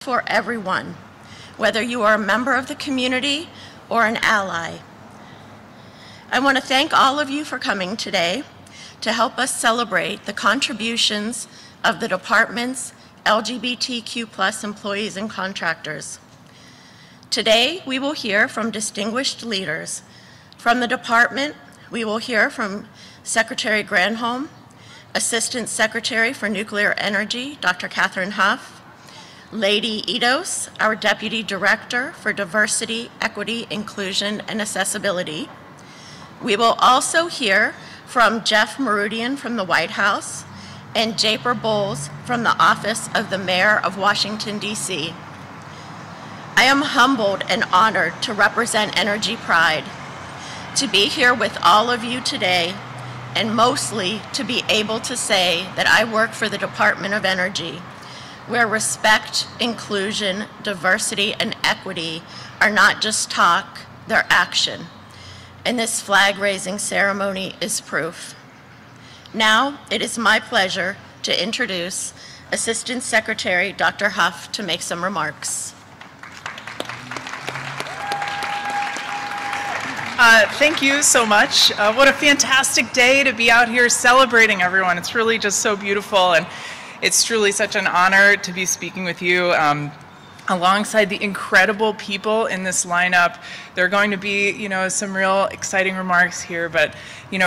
for everyone, whether you are a member of the community or an ally. I want to thank all of you for coming today to help us celebrate the contributions of the department's LGBTQ+ employees and contractors. Today, we will hear from distinguished leaders. From the department, we will hear from Secretary Granholm, Assistant Secretary for Nuclear Energy, Dr. Catherine Huff, Lady Edos, our Deputy Director for Diversity, Equity, Inclusion, and Accessibility. We will also hear from Jeff Meridian from the White House and Japer Bowles from the Office of the Mayor of Washington, D.C. I am humbled and honored to represent Energy Pride, to be here with all of you today, and mostly to be able to say that I work for the Department of Energy, where respect, inclusion, diversity, and equity are not just talk, they're action. And this flag-raising ceremony is proof. Now, it is my pleasure to introduce Assistant Secretary Dr. Huff to make some remarks. Thank you so much. What a fantastic day to be out here celebrating everyone. It's really just so beautiful, and it's truly such an honor to be speaking with you alongside the incredible people in this lineup. There are going to be, some real exciting remarks here, but,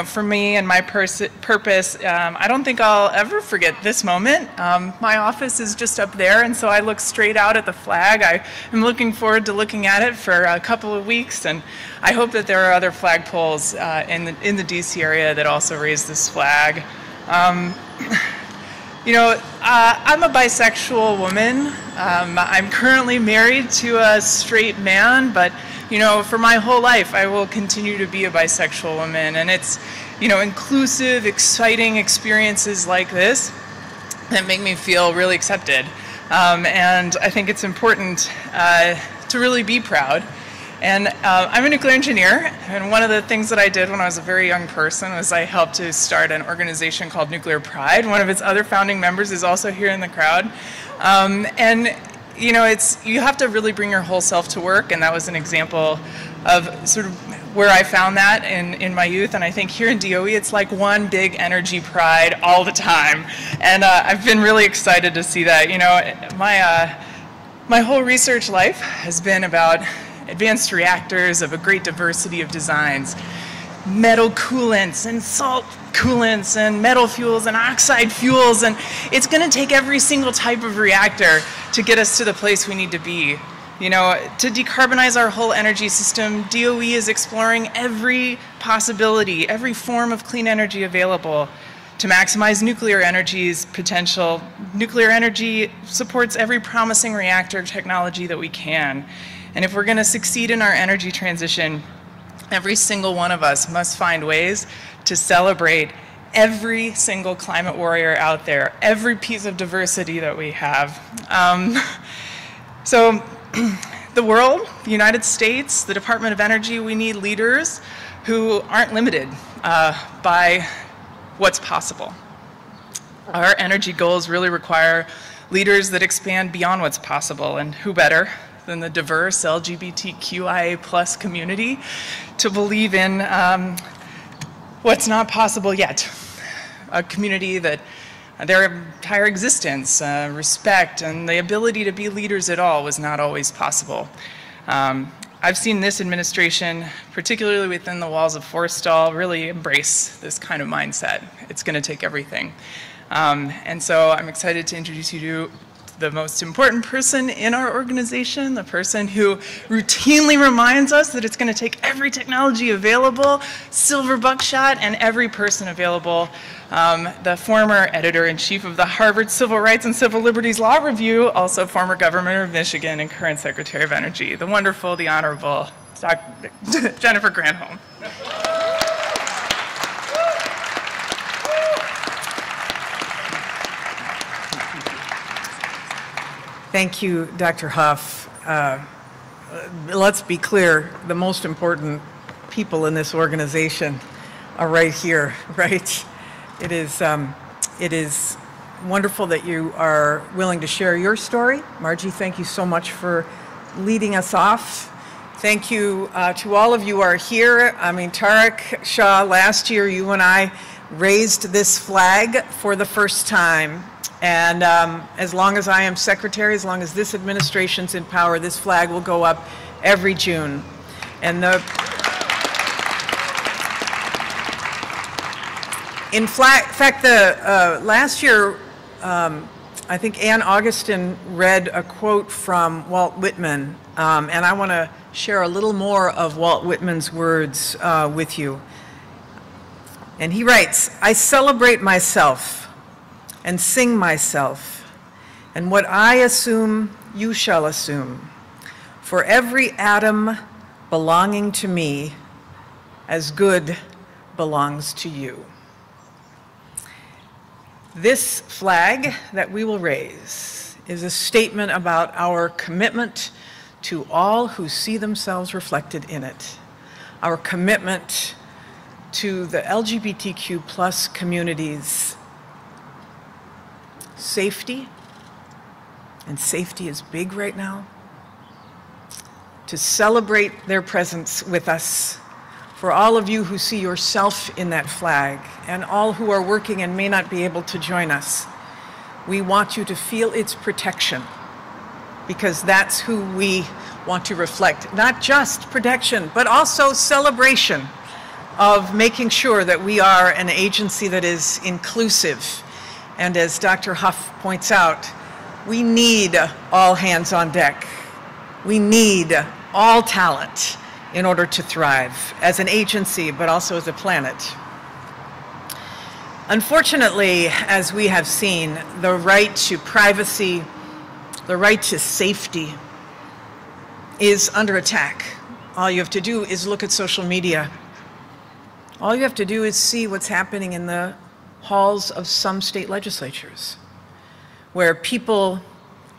for me and my purpose, I don't think I'll ever forget this moment. My office is just up there, and so I look straight out at the flag. I am looking forward to looking at it for a couple of weeks, and I hope that there are other flagpoles in the DC area that also raise this flag. I'm a bisexual woman. I'm currently married to a straight man, but, for my whole life, I will continue to be a bisexual woman. And it's, inclusive, exciting experiences like this that make me feel really accepted. And I think it's important to really be proud. And I'm a nuclear engineer, and one of the things that I did when I was a very young person was I helped to start an organization called Nuclear Pride. One of its other founding members is also here in the crowd. You have to really bring your whole self to work, and that was an example of sort of where I found that in my youth. And I think here in DOE, it's like one big energy pride all the time. And I've been really excited to see that. My whole research life has been about advanced reactors of a great diversity of designs, metal coolants and salt coolants and metal fuels and oxide fuels, and it's going to take every single type of reactor to get us to the place we need to be. To decarbonize our whole energy system, DOE is exploring every possibility, every form of clean energy available to maximize nuclear energy's potential. Nuclear energy supports every promising reactor technology that we can. And if we're going to succeed in our energy transition, every single one of us must find ways to celebrate every single climate warrior out there, every piece of diversity that we have. So the world, the United States, the Department of Energy, we need leaders who aren't limited by what's possible. Our energy goals really require leaders that expand beyond what's possible, and who better than the diverse LGBTQIA+ community to believe in what's not possible yet. A community that their entire existence, respect, and the ability to be leaders at all was not always possible. I've seen this administration, particularly within the walls of Forstall, really embrace this kind of mindset. It's going to take everything. And so I'm excited to introduce you to the most important person in our organization, the person who routinely reminds us that it's going to take every technology available, silver buckshot, and every person available. The former editor-in-chief of the Harvard Civil Rights and Civil Liberties Law Review, also former governor of Michigan and current Secretary of Energy, the wonderful, the honorable Jennifer Granholm. Thank you, Dr. Huff. Let's be clear, the most important people in this organization are right here, right? It is wonderful that you are willing to share your story. Margie, thank you so much for leading us off. Thank you to all of you who are here. I mean, Tariq Shah, last year you and I raised this flag for the first time. And as long as I am secretary, as long as this administration's in power, this flag will go up every June. And in fact, last year, I think Ann Augustin read a quote from Walt Whitman, and I want to share a little more of Walt Whitman's words with you. And he writes, "I celebrate myself and sing myself, and what I assume, you shall assume. For every atom belonging to me, as good belongs to you." This flag that we will raise is a statement about our commitment to all who see themselves reflected in it, our commitment to the LGBTQ plus community's safety, and safety is big right now, to celebrate their presence with us. For all of you who see yourself in that flag, and all who are working and may not be able to join us, we want you to feel its protection, because that's who we want to reflect. Not just protection, but also celebration of making sure that we are an agency that is inclusive. And as Dr. Huff points out, we need all hands on deck. We need all talent in order to thrive as an agency, but also as a planet. Unfortunately, as we have seen, the right to privacy, the right to safety is under attack. All you have to do is look at social media. All you have to do is see what's happening in the halls of some state legislatures, where people,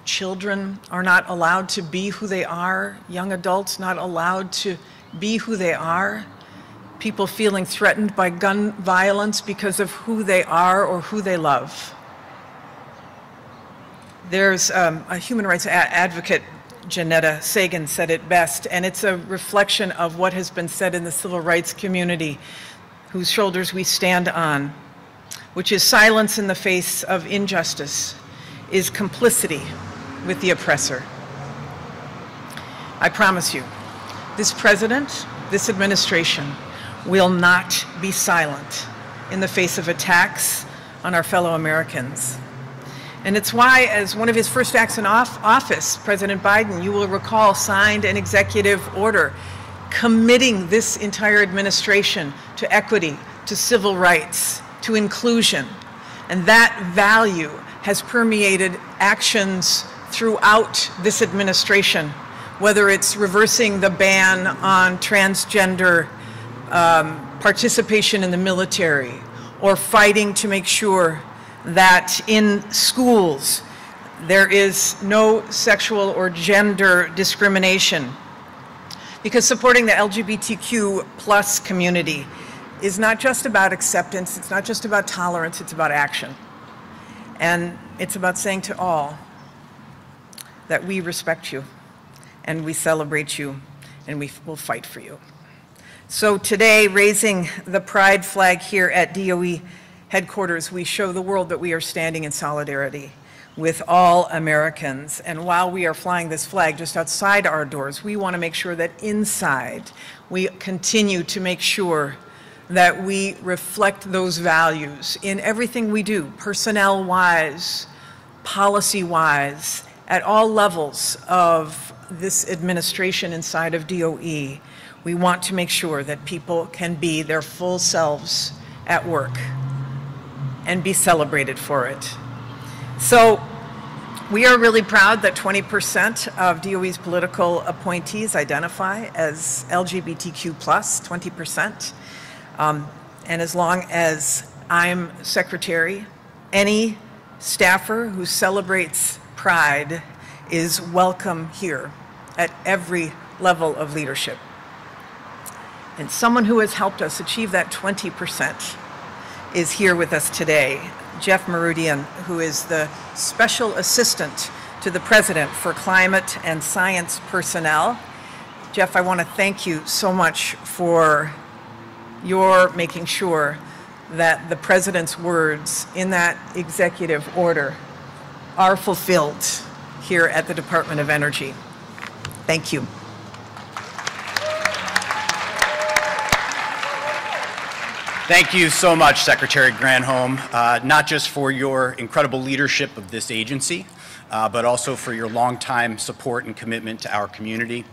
children, are not allowed to be who they are, young adults not allowed to be who they are, people feeling threatened by gun violence because of who they are or who they love. There's a human rights advocate, Janetta Sagan, said it best, and it's a reflection of what has been said in the civil rights community, whose shoulders we stand on, which is silence in the face of injustice, is complicity with the oppressor. I promise you, this president, this administration will not be silent in the face of attacks on our fellow Americans. And it's why, as one of his first acts in office, President Biden, you will recall, signed an executive order committing this entire administration to equity, to civil rights, to inclusion. And that value has permeated actions throughout this administration, whether it's reversing the ban on transgender participation in the military, or fighting to make sure that in schools there is no sexual or gender discrimination. Because supporting the LGBTQ plus community is not just about acceptance, it's not just about tolerance, it's about action. And it's about saying to all that we respect you, and we celebrate you, and we will fight for you. So today, raising the pride flag here at DOE headquarters, we show the world that we are standing in solidarity with all Americans. And while we are flying this flag just outside our doors, we want to make sure that inside we continue to make sure that we reflect those values in everything we do, personnel-wise, policy-wise, at all levels of this administration inside of DOE. We want to make sure that people can be their full selves at work and be celebrated for it. So we are really proud that 20% of DOE's political appointees identify as LGBTQ+, 20%. And as long as I'm secretary, any staffer who celebrates pride is welcome here at every level of leadership. And someone who has helped us achieve that 20% is here with us today, Jeff Marudian, who is the Special Assistant to the President for Climate and Science Personnel. Jeff, I want to thank you so much for your making sure that the President's words in that executive order are fulfilled here at the Department of Energy. Thank you. Thank you so much, Secretary Granholm, not just for your incredible leadership of this agency, but also for your longtime support and commitment to our community.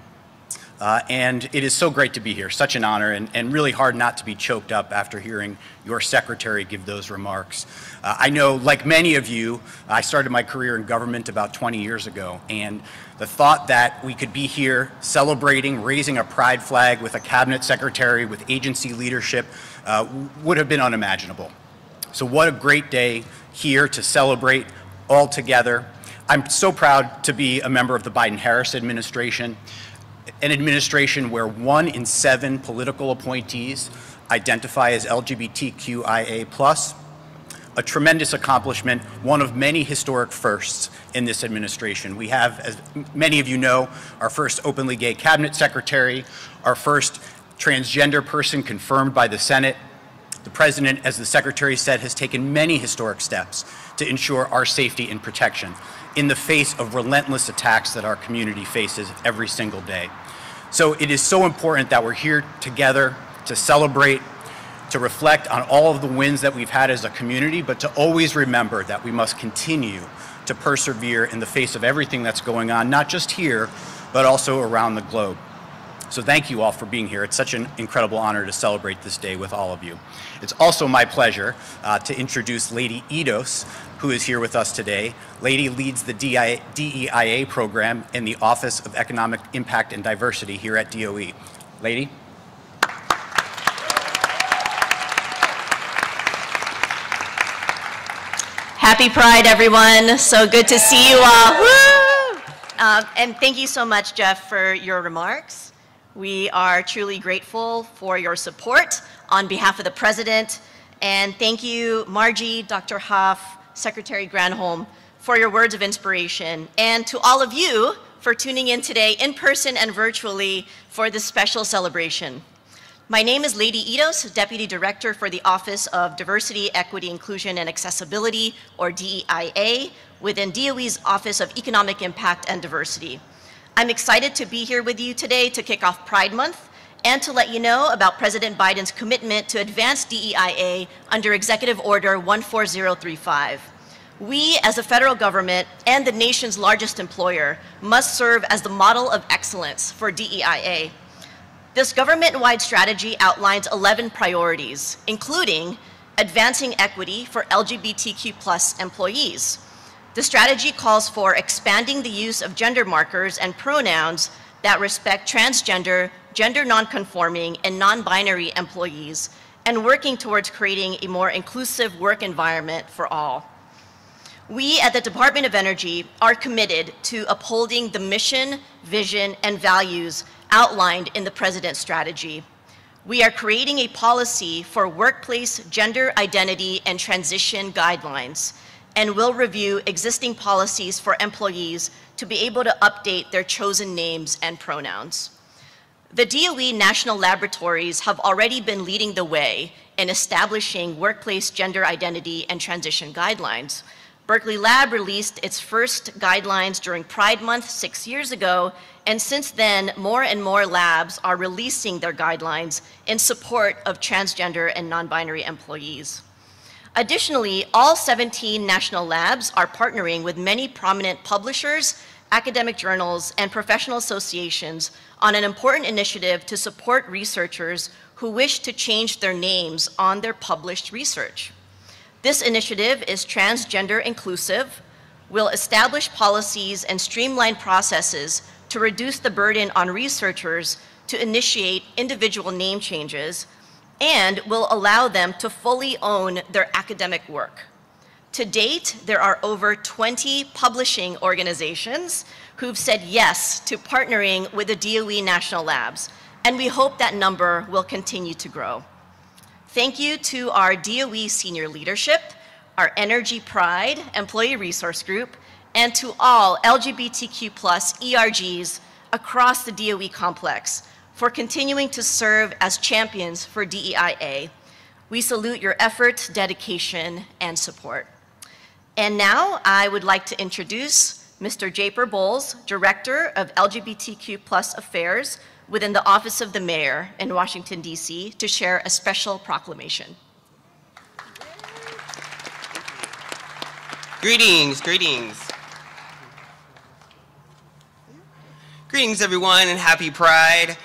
And it is so great to be here, such an honor, and really hard not to be choked up after hearing your secretary give those remarks. I know, like many of you, I started my career in government about 20 years ago, and the thought that we could be here celebrating, raising a pride flag with a cabinet secretary, with agency leadership, would have been unimaginable. So what a great day here to celebrate all together. I'm so proud to be a member of the Biden-Harris administration, an administration where 1 in 7 political appointees identify as LGBTQIA+, a tremendous accomplishment, one of many historic firsts in this administration. We have, as many of you know, our first openly gay cabinet secretary, our first transgender person confirmed by the Senate. The President, as the Secretary said, has taken many historic steps to ensure our safety and protection in the face of relentless attacks that our community faces every single day. So it is so important that we're here together to celebrate, to reflect on all of the wins that we've had as a community, but to always remember that we must continue to persevere in the face of everything that's going on, not just here, but also around the globe. So thank you all for being here. It's such an incredible honor to celebrate this day with all of you. It's also my pleasure to introduce Lady Edos, who is here with us today. Lady leads the DEIA program in the Office of Economic Impact and Diversity here at DOE. Lady? Happy Pride, everyone. So good to see you all. Woo! And thank you so much, Jeff, for your remarks. We are truly grateful for your support on behalf of the President. And thank you, Margie, Dr. Hoff, Secretary Granholm, for your words of inspiration. And to all of you for tuning in today in person and virtually for this special celebration. My name is Lady Edos, Deputy Director for the Office of Diversity, Equity, Inclusion, and Accessibility, or DEIA, within DOE's Office of Economic Impact and Diversity. I'm excited to be here with you today to kick off Pride Month and to let you know about President Biden's commitment to advance DEIA under Executive Order 14035. We, as a federal government and the nation's largest employer, must serve as the model of excellence for DEIA. This government-wide strategy outlines 11 priorities, including advancing equity for LGBTQ+ employees. The strategy calls for expanding the use of gender markers and pronouns that respect transgender, gender nonconforming, and non-binary employees, and working towards creating a more inclusive work environment for all. We at the Department of Energy are committed to upholding the mission, vision, and values outlined in the President's strategy. We are creating a policy for workplace gender identity and transition guidelines, and will review existing policies for employees to be able to update their chosen names and pronouns. The DOE National Laboratories have already been leading the way in establishing workplace gender identity and transition guidelines. Berkeley Lab released its first guidelines during Pride Month 6 years ago, and since then, more and more labs are releasing their guidelines in support of transgender and non-binary employees. Additionally, all 17 national labs are partnering with many prominent publishers, academic journals, and professional associations on an important initiative to support researchers who wish to change their names on their published research. This initiative is transgender inclusive, will establish policies and streamline processes to reduce the burden on researchers to initiate individual name changes, and will allow them to fully own their academic work. To date, there are over 20 publishing organizations who've said yes to partnering with the DOE National Labs, and we hope that number will continue to grow. Thank you to our DOE senior leadership, our Energy Pride Employee Resource Group, and to all LGBTQ+ ERGs across the DOE complex for continuing to serve as champions for DEIA. We salute your effort, dedication, and support. And now I would like to introduce Mr. Japer Bowles, Director of LGBTQ+ Affairs within the Office of the Mayor in Washington, D.C., to share a special proclamation. Greetings, greetings. Greetings, everyone, and happy Pride.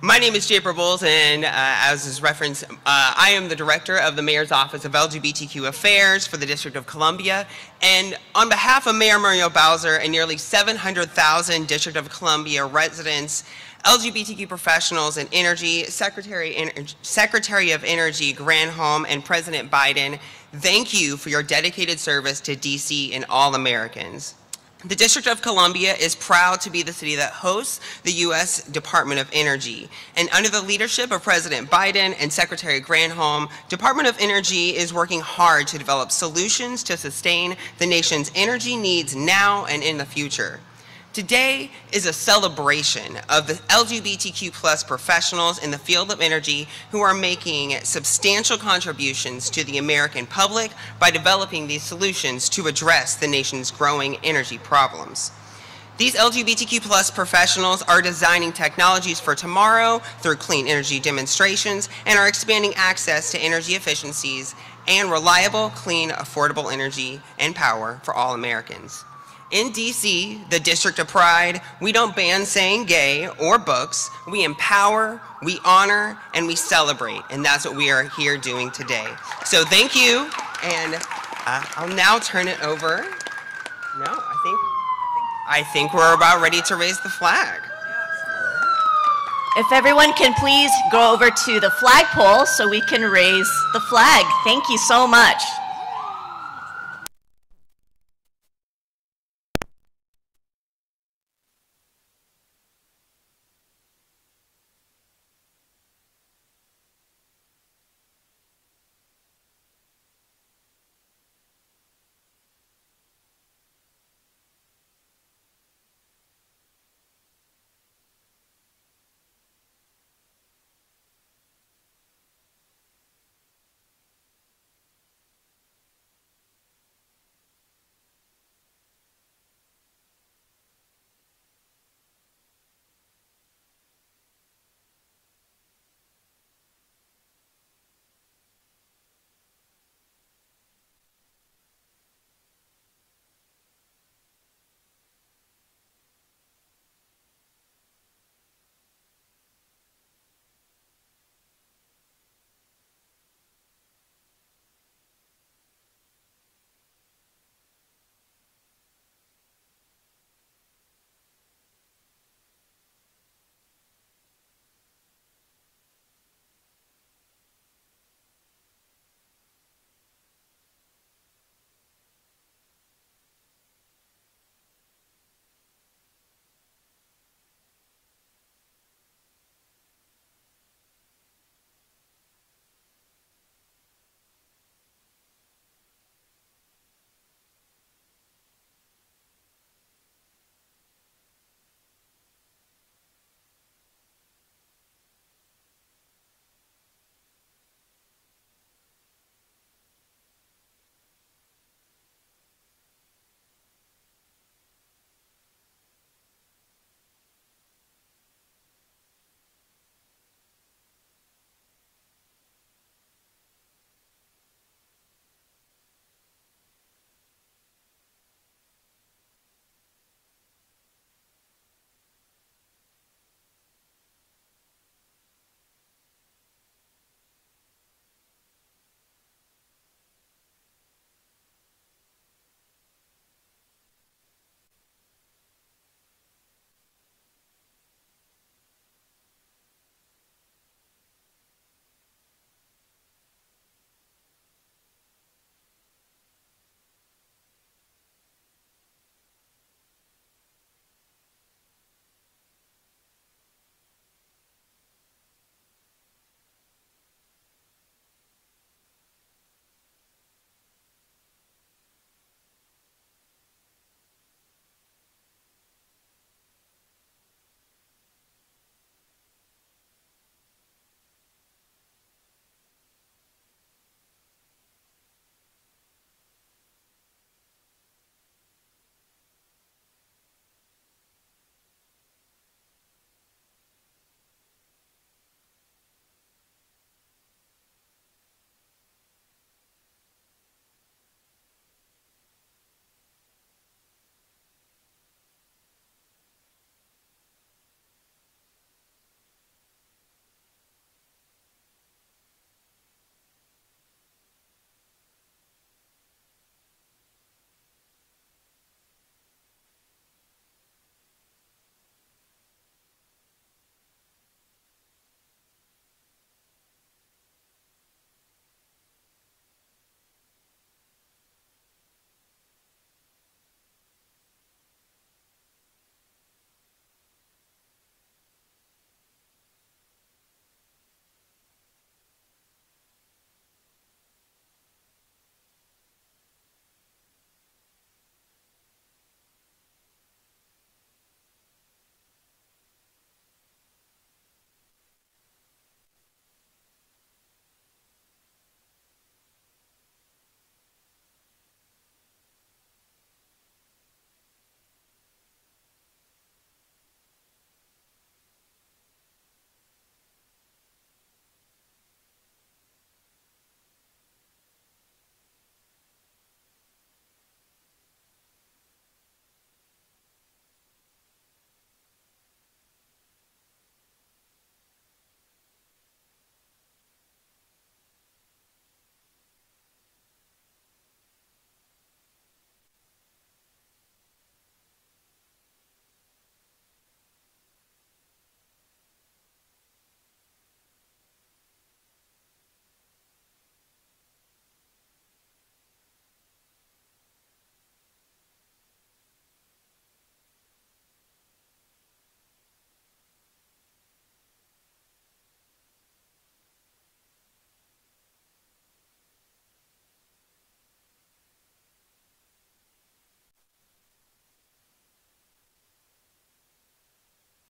My name is Japer Bowles, and as is referenced, I am the Director of the Mayor's Office of LGBTQ Affairs for the District of Columbia. And on behalf of Mayor Muriel Bowser and nearly 700,000 District of Columbia residents, LGBTQ professionals in energy, Secretary of Energy Granholm, and President Biden, thank you for your dedicated service to DC and all Americans. The District of Columbia is proud to be the city that hosts the U.S. Department of Energy. And under the leadership of President Biden and Secretary Granholm, Department of Energy is working hard to develop solutions to sustain the nation's energy needs now and in the future. Today is a celebration of the LGBTQ+ professionals in the field of energy who are making substantial contributions to the American public by developing these solutions to address the nation's growing energy problems. These LGBTQ+ professionals are designing technologies for tomorrow through clean energy demonstrations and are expanding access to energy efficiencies and reliable, clean, affordable energy and power for all Americans. In DC, the District of Pride, we don't ban saying gay or books. We empower, we honor, and we celebrate. And that's what we are here doing today. So thank you. And I'll now turn it over. No, I think we're about ready to raise the flag. If everyone can please go over to the flagpole so we can raise the flag. Thank you so much.